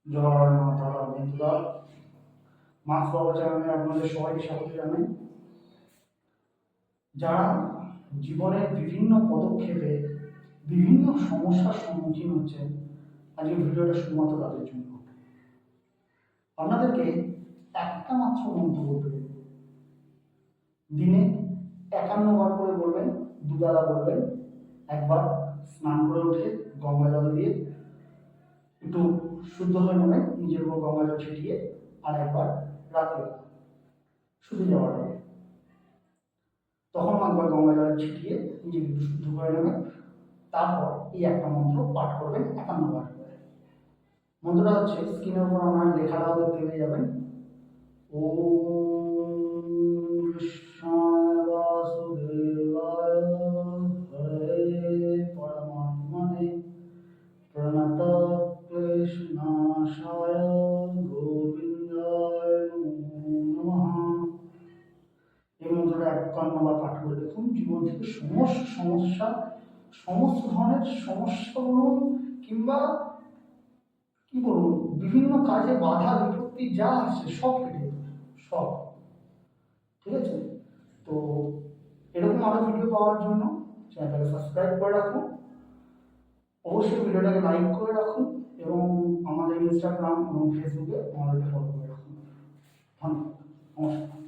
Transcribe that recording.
জয় মা তারা বন্ধুরা, মাছ বাবা চ্যানেলে আপনাদের সবাইকে স্বাগত জানাই। যারা জীবনের বিভিন্ন পদক্ষেপে বিভিন্ন সমস্যার সম্মুখীন হচ্ছেন, আজকে ভিডিওটা শুধুমাত্র তাদের জন্য। আপনাদেরকে একটা মাত্র মন্ত্র বলতে দেব। দিনে 51 বার করে বলবেন, দুবেলা বলবেন। একবার স্নান করে উঠে গঙ্গা জল দিয়ে একটু শুদ্ধ হয়ে নেবেন, নিজের উপর গঙ্গা জল ছিটিয়ে, আর একবার রাত্রে শুধু যাওয়ার আগে তখন একবার গঙ্গা জল ছিটিয়ে নিজেকে একটু শুদ্ধ করে নেবেন। তারপর এই একটা মন্ত্র পাঠ করবেন 51 বার করে। মন্ত্রটা হচ্ছে, স্ক্রিনের উপর আপনার লেখাটাও দেখতে পেয়ে যাবেন। ওম কৃষ্ণায় বাসুদেবায় হরে পরমাত্মনে প্রণত ক্লেশনাশায় গোবিন্দায় নমো নমঃ। এই মন্ত্রটা 51 বার পাঠ করে দেখুন। জীবন থেকে সমস্ত সমস্যা, সমস্ত ধরনের সমস্যা বলুন কিংবা কি বলুন, বিভিন্ন কাজে বাধা বিপত্তি যা আছে সব কেটে যাবে, সব। ঠিক আছে? তো এরকম আরো ভিডিও পাওয়ার জন্য চ্যানেলটাকে সাবস্ক্রাইব করে রাখুন, অবশ্যই ভিডিওটাকে লাইক করে রাখুন এবং আমাদের ইনস্টাগ্রাম এবং ফেসবুকে আমাদেরকে ফলো করে রাখুন। ধন্যবাদ, নমস্কার।